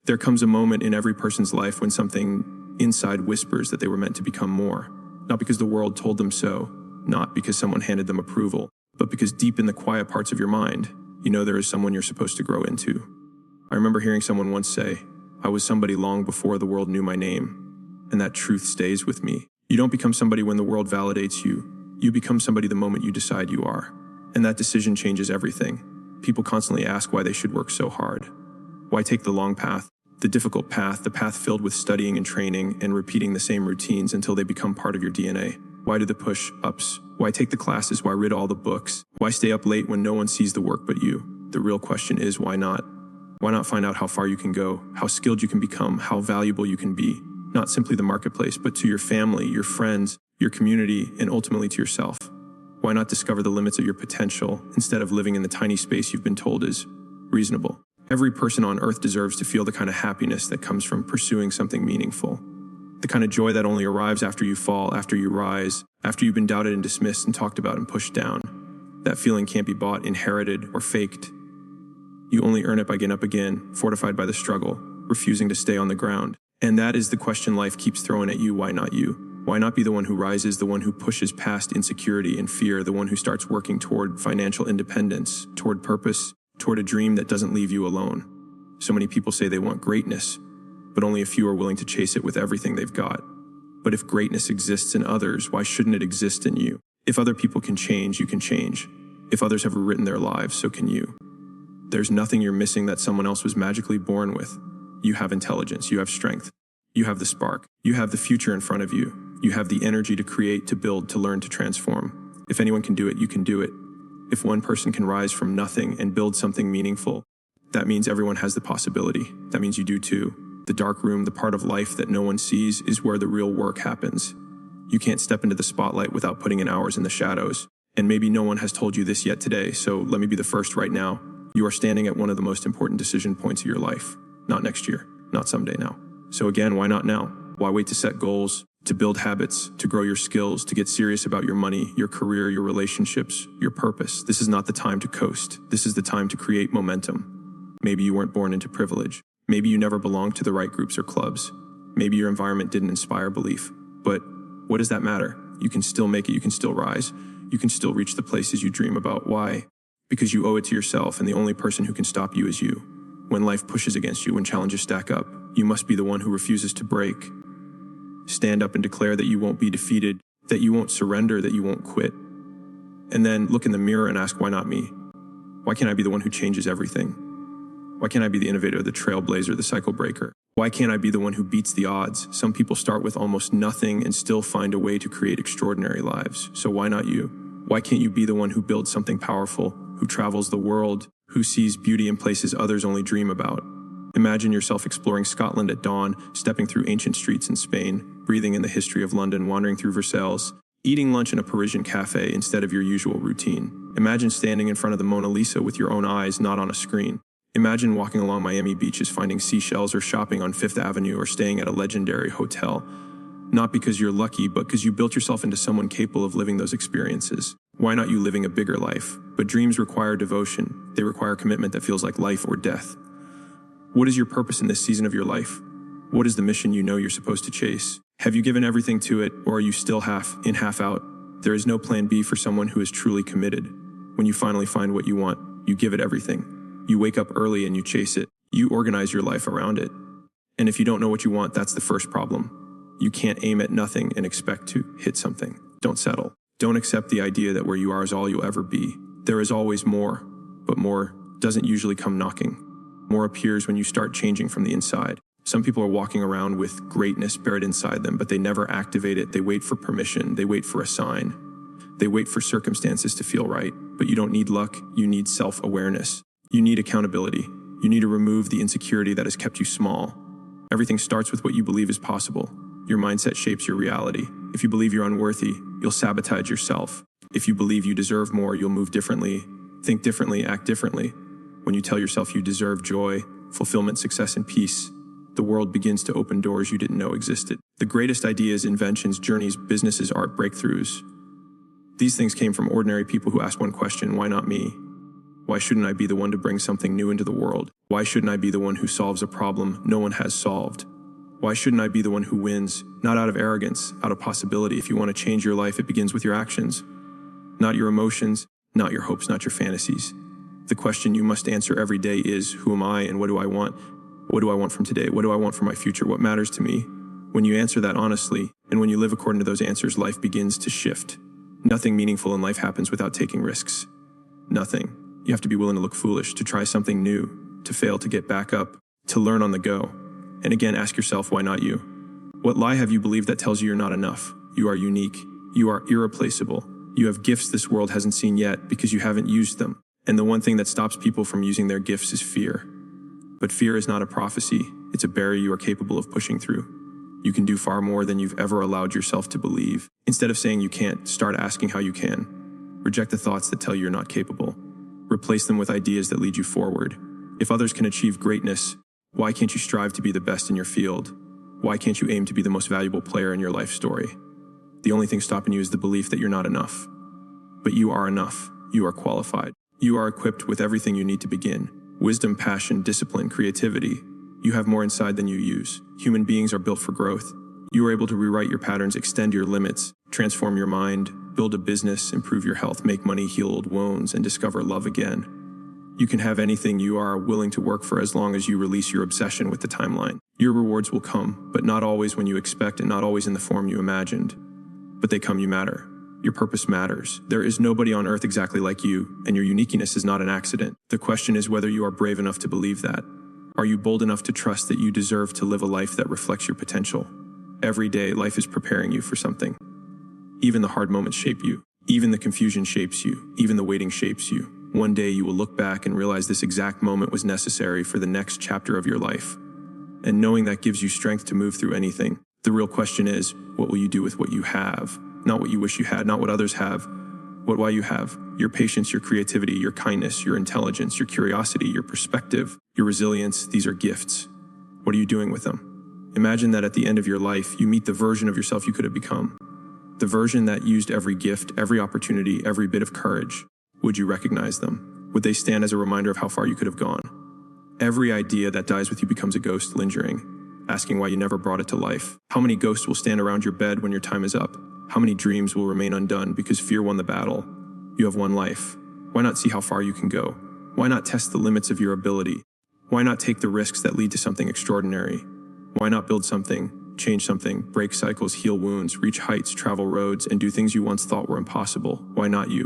There comes a moment in every person's life when something inside whispers that they were meant to become more. Not because the world told them so, not because someone handed them approval, but because deep in the quiet parts of your mind, you know there is someone you're supposed to grow into. I remember hearing someone once say, "I was somebody long before the world knew my name," and that truth stays with me. You don't become somebody when the world validates you. You become somebody the moment you decide you are. And that decision changes everything. People constantly ask why they should work so hard. Why take the long path, the difficult path, the path filled with studying and training and repeating the same routines until they become part of your DNA? Why do the push-ups? Why take the classes? Why read all the books? Why stay up late when no one sees the work but you? The real question is, why not? Why not find out how far you can go, how skilled you can become, how valuable you can be? Not simply the marketplace, but to your family, your friends, your community, and ultimately to yourself. Why not discover the limits of your potential instead of living in the tiny space you've been told is reasonable? Every person on earth deserves to feel the kind of happiness that comes from pursuing something meaningful. The kind of joy that only arrives after you fall, after you rise, after you've been doubted and dismissed and talked about and pushed down. That feeling can't be bought, inherited, or faked. You only earn it by getting up again, fortified by the struggle, refusing to stay on the ground. And that is the question life keeps throwing at you. Why not you? Why not be the one who rises, the one who pushes past insecurity and fear, the one who starts working toward financial independence, toward purpose, toward a dream that doesn't leave you alone? So many people say they want greatness, but only a few are willing to chase it with everything they've got. But if greatness exists in others, why shouldn't it exist in you? If other people can change, you can change. If others have rewritten their lives, so can you. There's nothing you're missing that someone else was magically born with. You have intelligence, you have strength, you have the spark, you have the future in front of you. You have the energy to create, to build, to learn, to transform. If anyone can do it, you can do it. If one person can rise from nothing and build something meaningful, that means everyone has the possibility. That means you do too. The dark room, the part of life that no one sees, is where the real work happens. You can't step into the spotlight without putting in hours in the shadows. And maybe no one has told you this yet today, so let me be the first right now. You are standing at one of the most important decision points of your life. Not next year, not someday now. So again, why not now? Why wait to set goals, to build habits, to grow your skills, to get serious about your money, your career, your relationships, your purpose? This is not the time to coast. This is the time to create momentum. Maybe you weren't born into privilege. Maybe you never belonged to the right groups or clubs. Maybe your environment didn't inspire belief. But what does that matter? You can still make it. You can still rise. You can still reach the places you dream about. Why? Because you owe it to yourself, and the only person who can stop you is you. When life pushes against you, when challenges stack up, you must be the one who refuses to break. Stand up and declare that you won't be defeated, that you won't surrender, that you won't quit. And then look in the mirror and ask, why not me? Why can't I be the one who changes everything? Why can't I be the innovator, the trailblazer, the cycle breaker? Why can't I be the one who beats the odds? Some people start with almost nothing and still find a way to create extraordinary lives. So why not you? Why can't you be the one who builds something powerful, who travels the world, who sees beauty in places others only dream about? Imagine yourself exploring Scotland at dawn, stepping through ancient streets in Spain, breathing in the history of London, wandering through Versailles, eating lunch in a Parisian cafe instead of your usual routine. Imagine standing in front of the Mona Lisa with your own eyes, not on a screen. Imagine walking along Miami beaches, finding seashells, or shopping on Fifth Avenue, or staying at a legendary hotel. Not because you're lucky, but because you built yourself into someone capable of living those experiences. Why not you living a bigger life? But dreams require devotion. They require commitment that feels like life or death. What is your purpose in this season of your life? What is the mission you know you're supposed to chase? Have you given everything to it, or are you still half in, half out? There is no plan B for someone who is truly committed. When you finally find what you want, you give it everything. You wake up early and you chase it. You organize your life around it. And if you don't know what you want, that's the first problem. You can't aim at nothing and expect to hit something. Don't settle. Don't accept the idea that where you are is all you'll ever be. There is always more, but more doesn't usually come knocking. More appears when you start changing from the inside. Some people are walking around with greatness buried inside them, but they never activate it. They wait for permission. They wait for a sign. They wait for circumstances to feel right. But you don't need luck. You need self-awareness. You need accountability. You need to remove the insecurity that has kept you small. Everything starts with what you believe is possible. Your mindset shapes your reality. If you believe you're unworthy, you'll sabotage yourself. If you believe you deserve more, you'll move differently, think differently, act differently. When you tell yourself you deserve joy, fulfillment, success, and peace, the world begins to open doors you didn't know existed. The greatest ideas, inventions, journeys, businesses, art, breakthroughs. These things came from ordinary people who asked one question: why not me? Why shouldn't I be the one to bring something new into the world? Why shouldn't I be the one who solves a problem no one has solved? Why shouldn't I be the one who wins, not out of arrogance, out of possibility? If you want to change your life, it begins with your actions, not your emotions, not your hopes, not your fantasies. The question you must answer every day is, who am I and what do I want? What do I want from today? What do I want for my future? What matters to me? When you answer that honestly, and when you live according to those answers, life begins to shift. Nothing meaningful in life happens without taking risks. Nothing. You have to be willing to look foolish, to try something new, to fail, to get back up, to learn on the go. And again, ask yourself, why not you? What lie have you believed that tells you you're not enough? You are unique. You are irreplaceable. You have gifts this world hasn't seen yet because you haven't used them. And the one thing that stops people from using their gifts is fear. But fear is not a prophecy. It's a barrier you are capable of pushing through. You can do far more than you've ever allowed yourself to believe. Instead of saying you can't, start asking how you can. Reject the thoughts that tell you you're not capable. Replace them with ideas that lead you forward. If others can achieve greatness, why can't you strive to be the best in your field? Why can't you aim to be the most valuable player in your life story? The only thing stopping you is the belief that you're not enough. But you are enough. You are qualified. You are equipped with everything you need to begin. Wisdom, passion, discipline, creativity. You have more inside than you use. Human beings are built for growth. You are able to rewrite your patterns, extend your limits, transform your mind, build a business, improve your health, make money, heal old wounds, and discover love again. You can have anything you are willing to work for as long as you release your obsession with the timeline. Your rewards will come, but not always when you expect and not always in the form you imagined. But they come, you matter. Your purpose matters. There is nobody on earth exactly like you, and your uniqueness is not an accident. The question is whether you are brave enough to believe that. Are you bold enough to trust that you deserve to live a life that reflects your potential? Every day, life is preparing you for something. Even the hard moments shape you. Even the confusion shapes you. Even the waiting shapes you. One day you will look back and realize this exact moment was necessary for the next chapter of your life. And knowing that gives you strength to move through anything. The real question is, what will you do with what you have? Not what you wish you had, not what others have. What you have. Your patience, your creativity, your kindness, your intelligence, your curiosity, your perspective, your resilience. These are gifts. What are you doing with them? Imagine that at the end of your life, you meet the version of yourself you could have become. The version that used every gift, every opportunity, every bit of courage. Would you recognize them? Would they stand as a reminder of how far you could have gone? Every idea that dies with you becomes a ghost lingering, asking why you never brought it to life. How many ghosts will stand around your bed when your time is up? How many dreams will remain undone because fear won the battle? You have one life. Why not see how far you can go? Why not test the limits of your ability? Why not take the risks that lead to something extraordinary? Why not build something, change something, break cycles, heal wounds, reach heights, travel roads, and do things you once thought were impossible? Why not you?